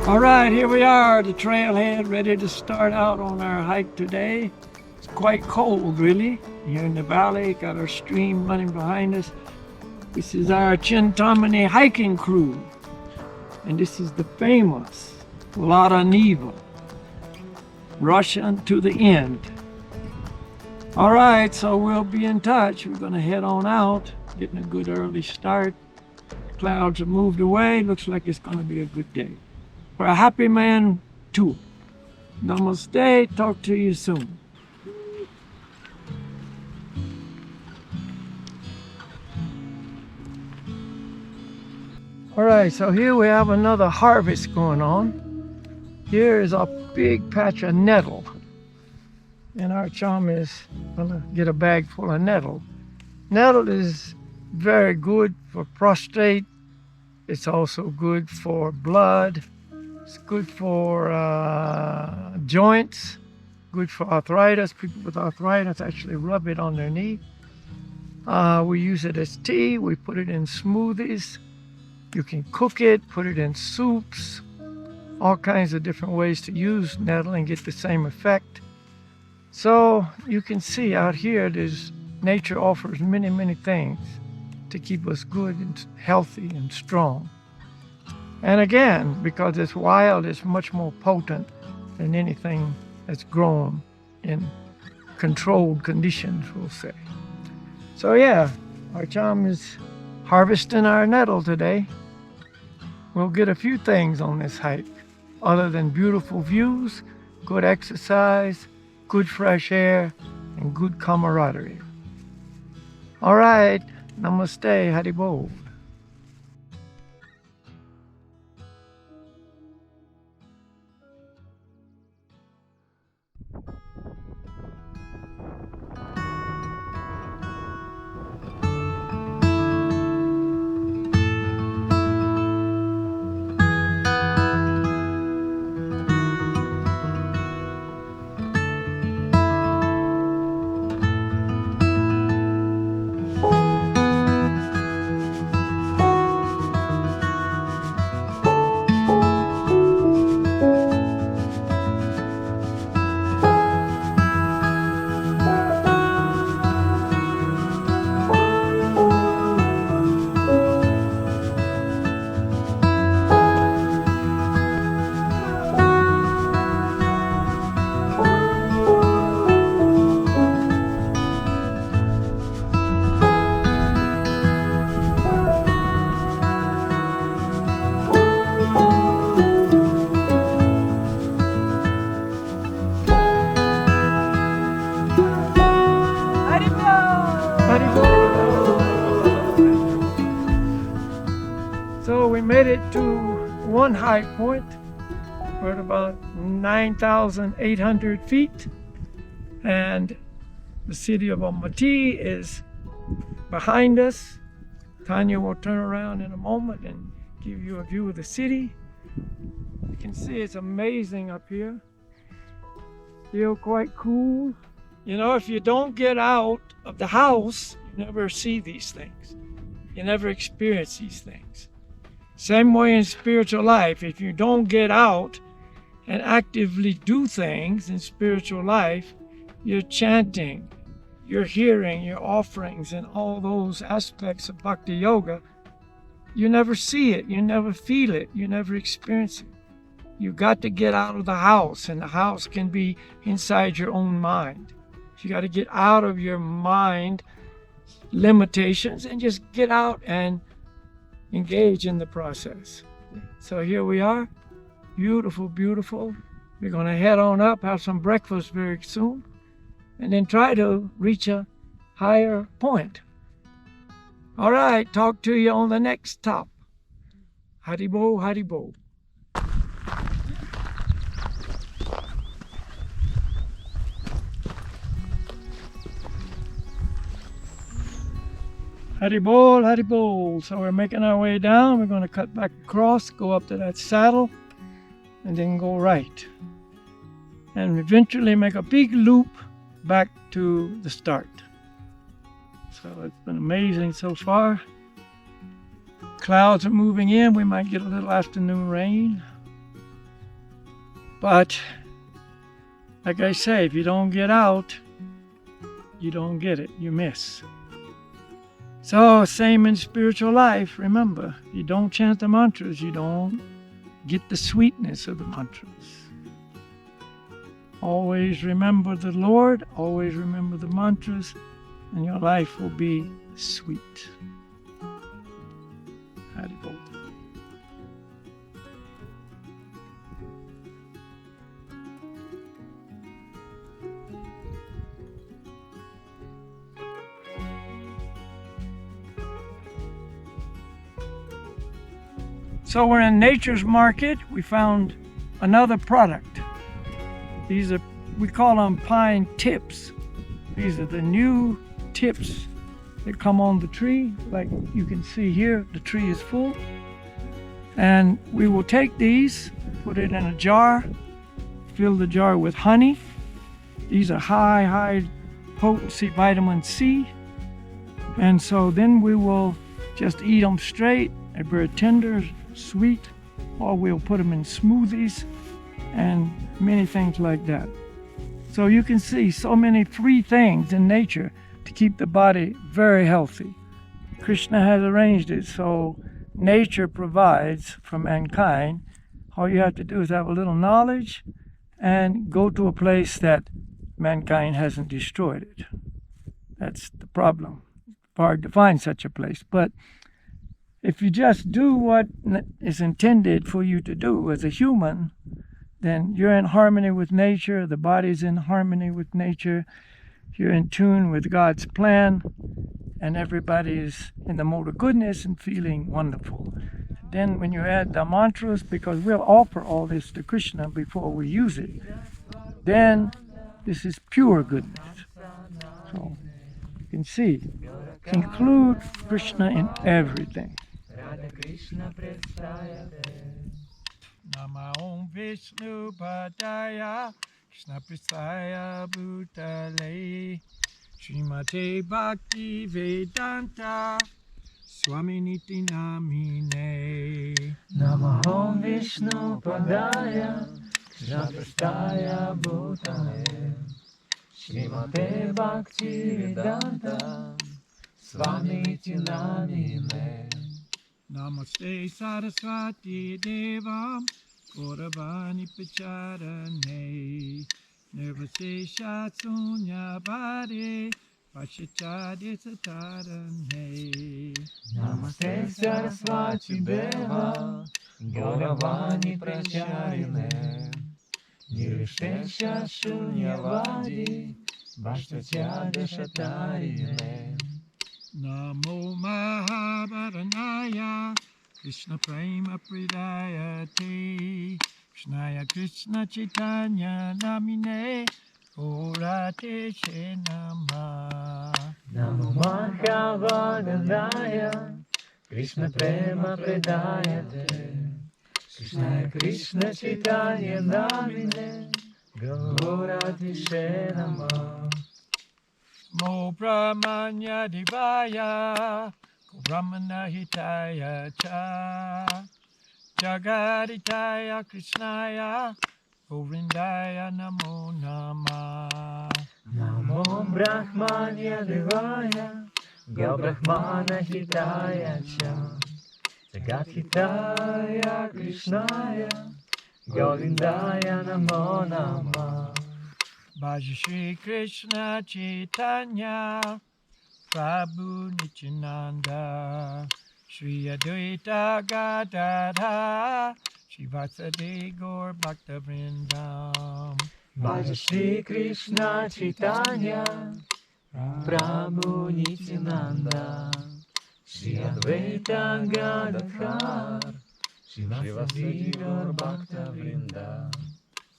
All right, here we are, the trailhead, ready to start out on our hike today. It's quite cold, really, here in the valley. Got our stream running behind us. This is our Chintamani hiking crew, and this is the famous Lada Neva, Russian to the end. All right, so we'll be in touch. We're gonna head on out, getting a good early start. Clouds have moved away. Looks like it's gonna be a good day. For a happy man too. Namaste, talk to you soon. All right, so here we have another harvest going on. Here is a big patch of nettle. And our chum is gonna get a bag full of nettle. Nettle is very good for prostate. It's also good for blood. It's good for joints, good for arthritis. People with arthritis actually rub it on their knee. We use it as tea. We put it in smoothies. You can cook it, put it in soups, all kinds of different ways to use nettle and get the same effect. So you can see out here, nature offers many, many things to keep us good and healthy and strong. And again, because it's wild, it's much more potent than anything that's grown in controlled conditions, we'll say. So yeah, our chum is harvesting our nettle today. We'll get a few things on this hike, other than beautiful views, good exercise, good fresh air, and good camaraderie. All right, namaste, haribol. So we made it to one high point. We're at about 9,800 feet, and the city of Almaty is behind us. Tanya will turn around in a moment and give you a view of the city. You can see it's amazing up here. Feel quite cool. You know, if you don't get out of the house, you never see these things. You never experience these things. Same way in spiritual life. If you don't get out and actively do things in spiritual life, you're chanting, you're hearing your offerings and all those aspects of bhakti yoga. You never see it, you never feel it, you never experience it. You got to get out of the house, and the house can be inside your own mind. You got to get out of your mind limitations and just get out and engage in the process. So here we are, beautiful, beautiful. We're going to head on up, have some breakfast very soon, and then try to reach a higher point. All right, talk to you on the next stop. Haribo, Haribo. Haribol, Haribol. So we're making our way down. We're going to cut back across, go up to that saddle, and then go right. And eventually make a big loop back to the start. So it's been amazing so far. Clouds are moving in. We might get a little afternoon rain. But like I say, if you don't get out, you don't get it, you miss. So same in spiritual life. Remember, if you don't chant the mantras, you don't get the sweetness of the mantras. Always remember the Lord, always remember the mantras, and your life will be sweet. Haribol. So we're in Nature's Market. We found another product. These are, we call them pine tips. These are the new tips that come on the tree. Like you can see here, the tree is full. And we will take these, put it in a jar, fill the jar with honey. These are high potency vitamin C. And so then we will just eat them straight. They're very tender, sweet, or we'll put them in smoothies and many things like that. So you can see so many free things in nature to keep the body very healthy. Krishna has arranged it so nature provides for mankind. All you have to do is have a little knowledge and go to a place that mankind hasn't destroyed it. That's the problem. It's hard to find such a place. But if you just do what is intended for you to do as a human, then you're in harmony with nature, the body's in harmony with nature, you're in tune with God's plan, and everybody is in the mode of goodness and feeling wonderful. Then when you add the mantras, because we'll offer all this to Krishna before we use it, then this is pure goodness. So you can see, include Krishna in everything. Nama Om Vishnu Padaya Krishna Prasaya Bhutale Srimate Bhakti Vedanta Swami Niti Namine. Nama Om Vishnu Padaya Krishna Prasaya Bhutale Srimate Bhakti Vedanta Swami Niti Namine. Namaste Saraswati Devam Gauravani Pacharane Nirvasesha Sunyavade Vashachade Satarane. Namaste Saraswati Deva Gauravani Pracharine Nirvasesha Sunyavade Vashachade Satarine. Namo Mahabharanaya Krishna Prema Pridayate Krishnaya Krishna Chaitanya Namine Orate She Nama. Namo Mahabharanaya Krishna Prema Pridayate Krishnaya Krishna Chaitanya Namine Gaurati She Nama. Mo Brahmanya Divaya Brahmana Hitaya Cha Jagaditaya Krishnaya Govindaya Namo Nama. Namo Brahmanya Devaya Ga Brahmana Hitaya Cha Jagat Hitaya Krishnaya Govindaya Namo Nama. Bhaja Shri Krishna Chaitanya Prabhu Nityananda Shri Advaita Gadadha Shri Vasudeva Gaur Bhakta Vrindam. Bhaja Shri Krishna Chaitanya Prabhu Nityananda Shri Advaita Gadadha Shri Vasudeva Gaur Bhakta Vrindam.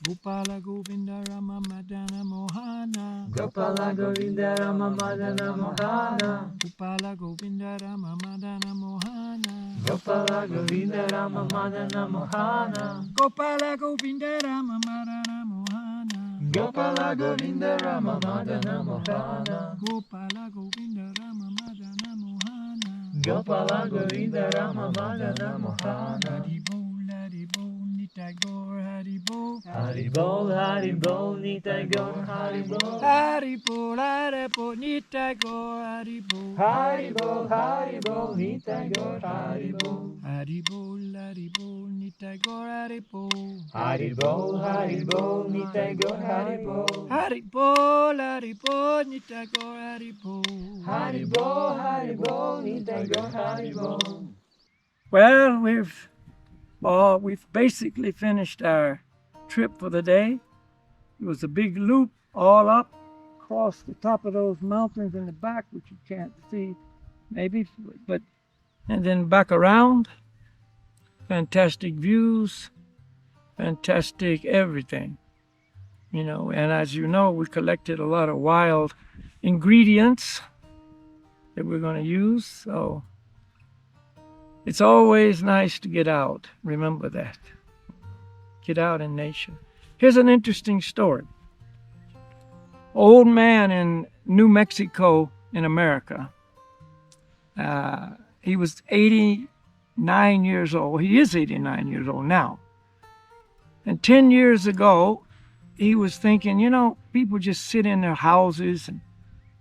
Gopala Govinda Rama Madana Mohana Gopala Govinda Rama Madana Mohana. Gopala Govinda Rama Madana Mohana Gopala Govinda Rama Madana Mohana. Gopala Govinda Rama Madana Mohana Gopala Govinda Rama Madana Mohana. Gopala Govinda Rama Madana Mohana Gopala Govinda Rama Madana Mohana. Hari Bol Nitai Gaur Haribo. Haribol, Nitai Gaur, Haribol. Haribo, Haribo, Nitai Gaur, Haribo. Haribol, Nitai Gaur, Haribol. Haribo, Haribo, Nitai Gaur, Haribo. Haribol, Nitai Gaur, Haribol. Haribo, Haribo, Nitai Gaur, Haribo. Haribol, Nitai Gaur, Haribol. Well, we've basically finished our trip for the day. It was a big loop all up across the top of those mountains in the back, which you can't see maybe, but and then back around. Fantastic views, fantastic everything, you know. And as you know, we collected a lot of wild ingredients that we're going to use. So it's always nice to get out. Remember that. Get out in nature. Here's an interesting story. Old man in New Mexico in America. He was 89 years old. He is 89 years old now. And 10 years ago, he was thinking, you know, people just sit in their houses and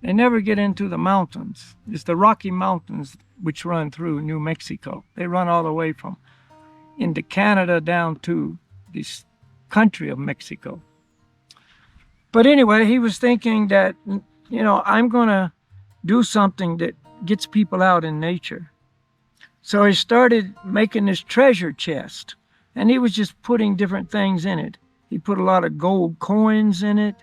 they never get into the mountains. It's the Rocky Mountains which run through New Mexico. They run all the way from into Canada down to this country of Mexico. But anyway, he was thinking that, you know, I'm going to do something that gets people out in nature. So he started making this treasure chest, and he was just putting different things in it. He put a lot of gold coins in it.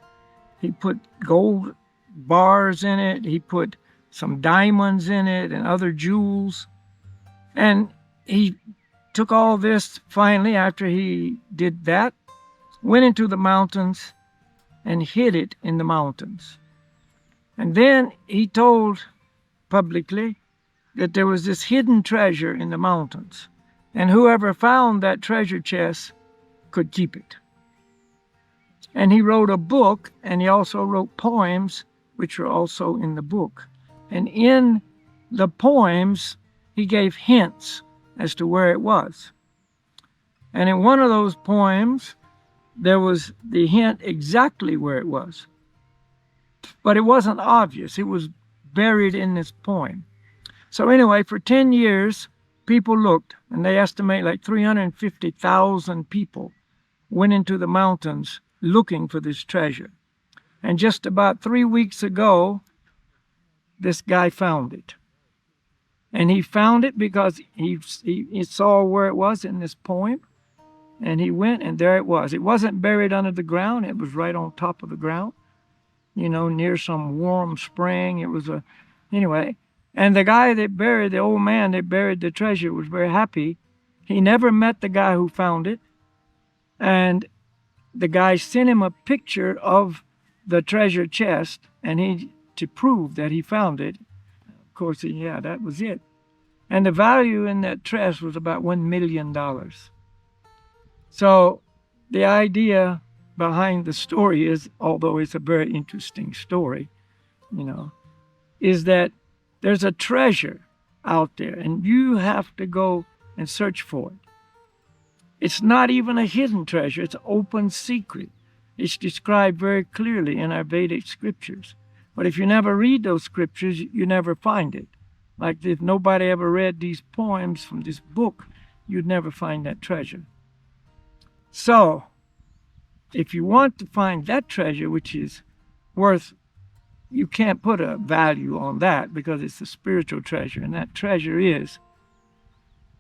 He put gold bars in it. He put some diamonds in it and other jewels. And he took all this finally, after he did that, went into the mountains and hid it in the mountains. And then he told publicly that there was this hidden treasure in the mountains, and whoever found that treasure chest could keep it. And he wrote a book, and he also wrote poems, which are also in the book. And in the poems, he gave hints as to where it was. And in one of those poems, there was the hint exactly where it was. But it wasn't obvious. It was buried in this poem. So anyway, for 10 years, people looked, and they estimate like 350,000 people went into the mountains looking for this treasure. And just about 3 weeks ago, this guy found it. And he found it because he saw where it was in this poem. And he went, and there it was. It wasn't buried under the ground. It was right on top of the ground, you know, near some warm spring. It was anyway. And the guy that buried, the old man that buried the treasure, was very happy. He never met the guy who found it. And the guy sent him a picture of the treasure chest, and to prove that he found it. Of course, yeah, that was it. And the value in that chest was about $1 million. So the idea behind the story is, although it's a very interesting story, you know, is that there's a treasure out there, and you have to go and search for it. It's not even a hidden treasure. It's an open secret. It's described very clearly in our Vedic scriptures. But if you never read those scriptures, you never find it. Like if nobody ever read these poems from this book, you'd never find that treasure. So, if you want to find that treasure, which is worth, you can't put a value on that because it's a spiritual treasure. And that treasure is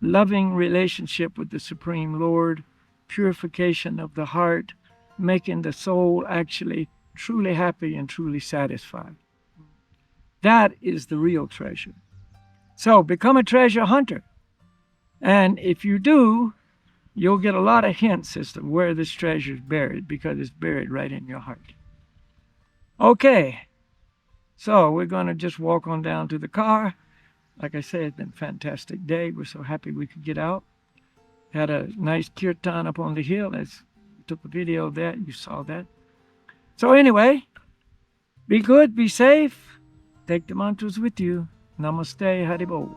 loving relationship with the Supreme Lord, purification of the heart, making the soul actually truly happy and truly satisfied. That is the real treasure. So become a treasure hunter. And if you do, you'll get a lot of hints as to where this treasure is buried, because it's buried right in your heart. Okay, so we're going to just walk on down to the car. Like I said, it's been a fantastic day. We're so happy we could get out. Had a nice kirtan up on the hill. As took a video of that. You saw that. So anyway, be good, be safe. Take the mantras with you. Namaste, Haribol.